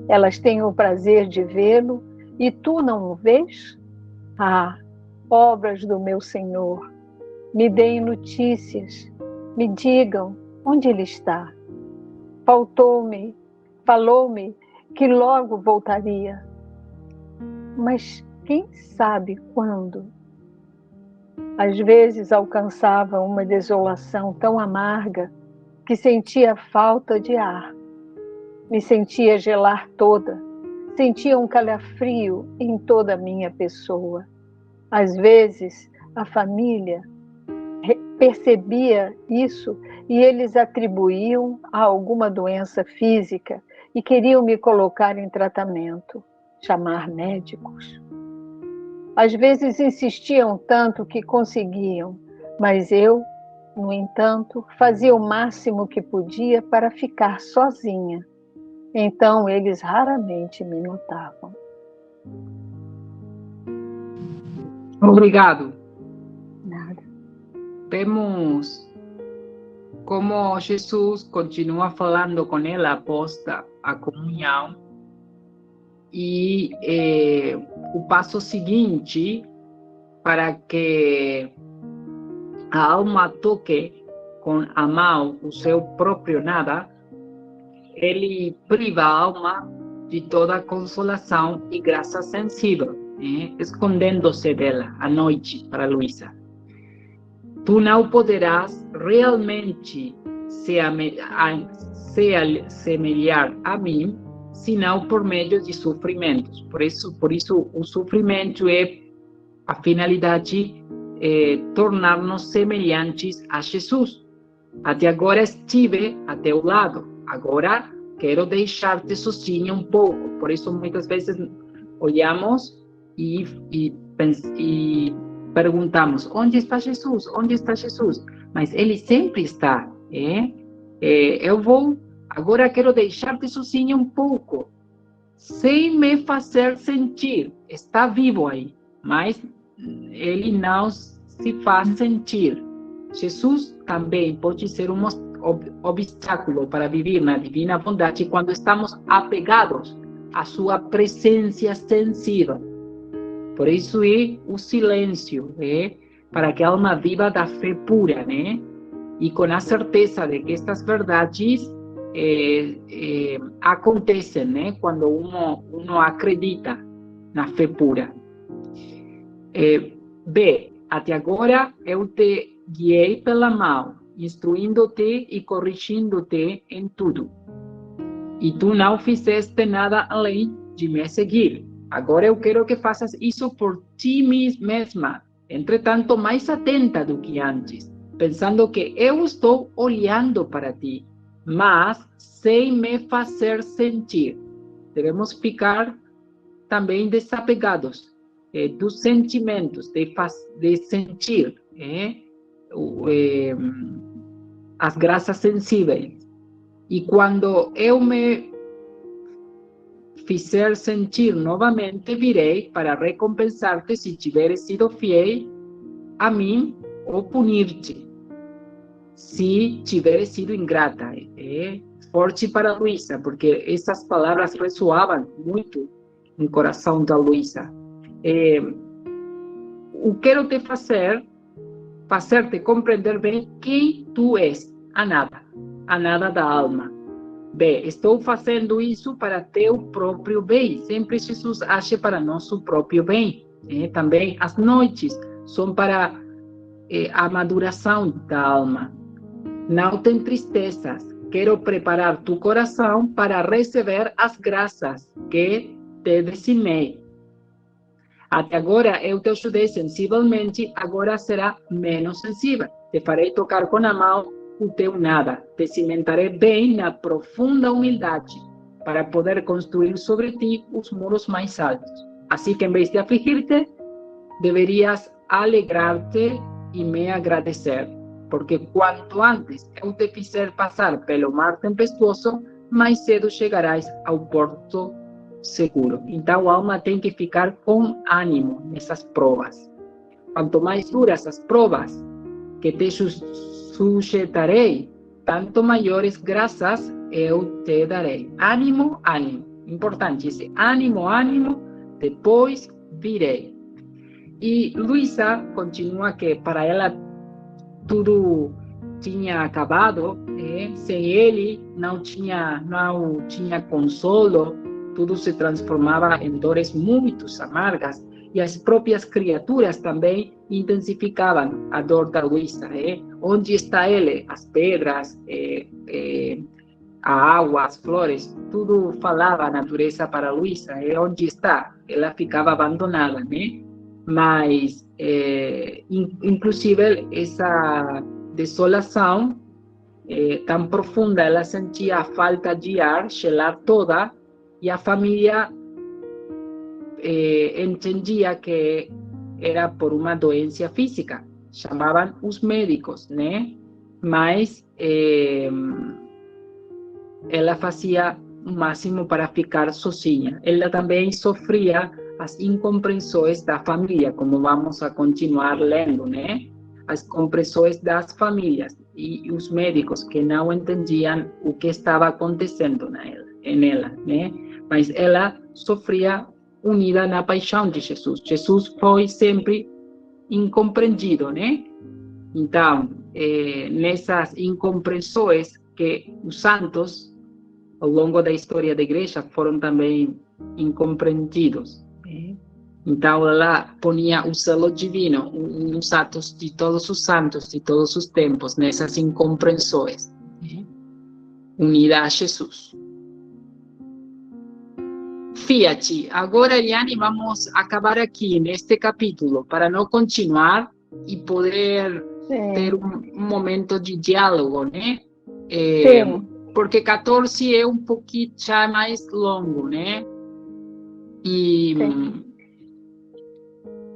Elas têm o prazer de vê-lo e tu não o vês? Ah, obras do meu Senhor, me deem notícias, me digam onde ele está. Falou-me que logo voltaria. Mas quem sabe quando? Às vezes alcançava uma desolação tão amarga que sentia falta de ar. Me sentia gelar toda, sentia um calafrio em toda a minha pessoa. Às vezes, a família percebia isso e eles atribuíam a alguma doença física e queriam me colocar em tratamento, chamar médicos. Às vezes insistiam tanto que conseguiam, mas eu, no entanto, fazia o máximo que podia para ficar sozinha. Então eles raramente me notavam. Obrigado. Nada. Vemos como Jesus continua falando com ela após a comunhão. E o passo seguinte, para que a alma toque com a mão o seu próprio nada, ele priva a alma de toda consolação e graça sensível, escondendo-se dela à noite para Luísa. Tu não poderás realmente se semelhar a mim, senão por meio de sofrimentos. Por isso o sofrimento é a finalidade, tornar-nos semelhantes a Jesus. Até agora estive a teu lado, agora quero deixar-te sozinho um pouco. Por isso muitas vezes olhamos e perguntamos: onde está Jesus? Onde está Jesus? Mas ele sempre está. Agora quero deixar-te sozinho um pouco, sem me fazer sentir. Está vivo aí, mas ele não se faz sentir. Jesus também pode ser um obstáculo para viver na divina bondade quando estamos apegados à sua presença sensível. Por isso é o silêncio, para que a alma viva da fé pura, e com a certeza de que estas verdades acontecem, quando uno acredita na fé pura. Até agora eu te guiei pela mão, instruindo-te e corrigindo-te em tudo. E tu não fizeste nada além de me seguir. Agora eu quero que faças isso por ti mesma, entretanto mais atenta do que antes, pensando que eu estou olhando para ti, mas sem me fazer sentir. Devemos ficar também desapegados dos sentimentos, de sentir as graças sensíveis. E quando eu me fizer sentir novamente, virei para recompensar-te se tiveres sido fiel a mim ou punir-te se tiveres sido ingrata. É forte para a Luísa, porque essas palavras ressoavam muito no coração da Luísa. Eu quero te fazer-te compreender bem quem tu és, a nada da alma. Bem, estou fazendo isso para teu próprio bem. Sempre Jesus age para nosso próprio bem. Também as noites são para a maduração da alma. Não te entristeças. Quero preparar tu coração para receber as graças que te designei. Até agora eu te ajudei sensivelmente, agora será menos sensível. Te farei tocar com a mão o teu nada. Te cimentarei bem na profunda humildade, para poder construir sobre ti os muros mais altos. Assim que, em vez de afligir-te, deverias alegrar-te e me agradecer. Porque quanto antes eu te fizer passar pelo mar tempestuoso, mais cedo chegarás ao porto seguro. Então a alma tem que ficar com ânimo nessas provas. Quanto mais duras as provas que te sujeitarei, tanto maiores graças eu te darei. Ânimo, ânimo. Importante esse ânimo, ânimo, depois virei. E Luísa continua que para ela tudo tinha acabado, sem ele não tinha consolo, tudo se transformava em dores muito amargas, e as próprias criaturas também intensificavam a dor da Luísa. Onde está ele? As pedras, a água, as flores, tudo falava a natureza para a Luísa. Onde está? Ela ficava abandonada, né? Mas, inclusive, essa desolação tão profunda, ela sentia a falta de ar, gelar toda, e a família entendia que era por uma doença física. Chamavam os médicos, né? Mas ela fazia o máximo para ficar sozinha. Ela também sofria as incompreensões da família, como vamos a continuar lendo, né? As compreensões das famílias e os médicos que não entendiam o que estava acontecendo nela, né? Mas ela sofria unida na paixão de Jesus. Jesus foi sempre incompreendido, né? Então, nessas incompreensões que os santos, ao longo da história da igreja, foram também incompreendidos. Então, ela ponia o selo divino nos atos de todos os santos, de todos os tempos, nessas incompreensões, unida a Jesus. Fiat, agora, Eliane, vamos acabar aqui neste capítulo, para não continuar e poder ter um momento de diálogo, né? Porque 14 é um pouquinho já mais longo, né? E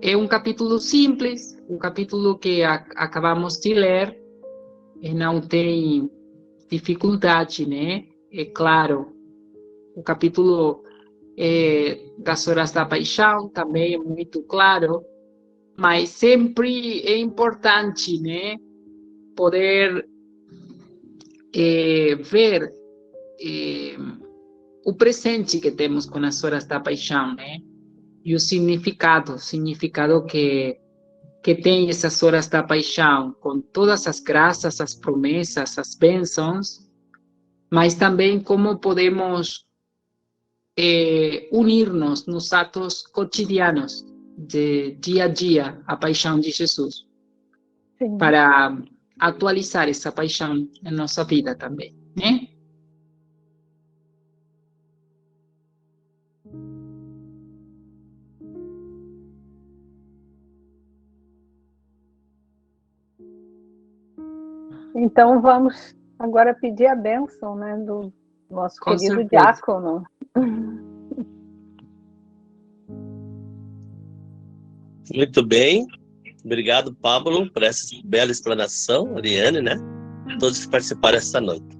é um capítulo simples, um capítulo que acabamos de ler, e não tem dificuldade, né? É claro, o capítulo das horas da paixão também é muito claro, mas sempre é importante, né? Poder ver o presente que temos com as horas da paixão, né? E o significado que tem essas horas da paixão, com todas as graças, as promessas, as bênçãos, mas também como podemos unir-nos nos atos cotidianos de dia a dia, a paixão de Jesus, para atualizar essa paixão em nossa vida também, né? Então vamos agora pedir a bênção, né, do nosso querido diácono. Muito bem, obrigado, Pablo, por essa bela explanação, Eliane, né? Todos que participaram esta noite.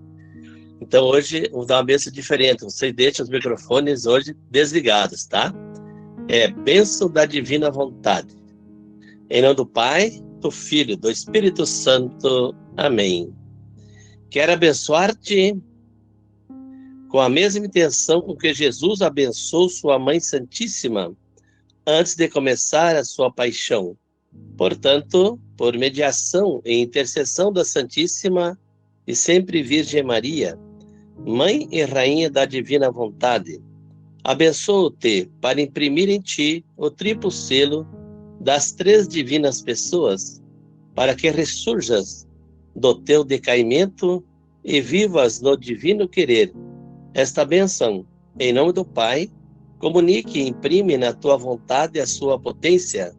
Então hoje vou dar uma bênção diferente. Você deixa os microfones hoje desligados, tá? É bênção da divina vontade. Em nome do Pai, do Filho, do Espírito Santo. Amém. Quero abençoar-te com a mesma intenção com que Jesus abençoou sua Mãe Santíssima antes de começar a sua paixão. Portanto, por mediação e intercessão da Santíssima e sempre Virgem Maria, Mãe e Rainha da Divina Vontade, abençoo-te para imprimir em ti o triplo selo das três divinas pessoas, para que ressurjas do teu decaimento e vivas no divino querer. Esta bênção, em nome do Pai, comunique e imprime na tua vontade a sua potência,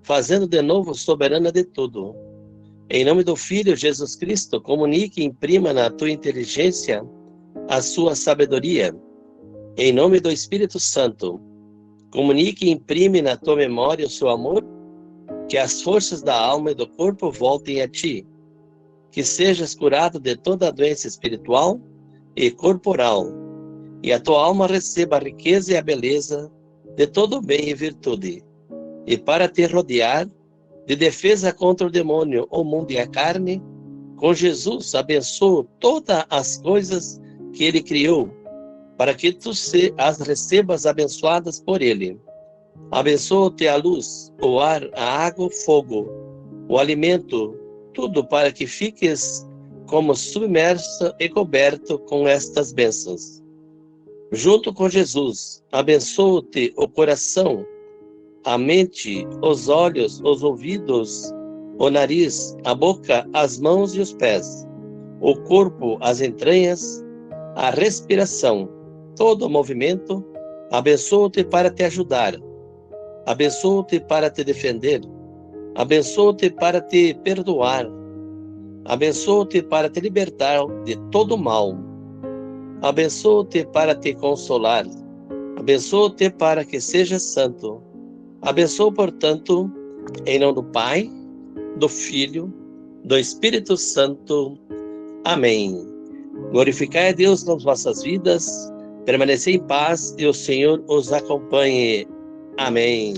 fazendo de novo soberana de tudo. Em nome do Filho Jesus Cristo, comunique e imprima na tua inteligência a sua sabedoria. Em nome do Espírito Santo, comunique e imprime na tua memória o seu amor, que as forças da alma e do corpo voltem a ti, que sejas curado de toda a doença espiritual e corporal, e a tua alma receba a riqueza e a beleza de todo o bem e virtude. E para te rodear de defesa contra o demônio, o mundo e a carne, com Jesus abençoo todas as coisas que ele criou, para que tu as recebas abençoadas por ele. Abençoo-te a luz, o ar, a água, o fogo, o alimento, tudo para que fiques como submerso e coberto com estas bênçãos. Junto com Jesus, abençoo-te o coração, a mente, os olhos, os ouvidos, o nariz, a boca, as mãos e os pés, o corpo, as entranhas, a respiração, todo o movimento. Abençoo-te para te ajudar, abençoo-te para te defender, abençoo-te para te perdoar, abençoo-te para te libertar de todo mal, abençoo-te para te consolar, abençoo-te para que sejas santo. Abençoo, portanto, em nome do Pai, do Filho, do Espírito Santo. Amém. Glorificai a Deus nas vossas vidas, permanecei em paz e o Senhor os acompanhe. Amém.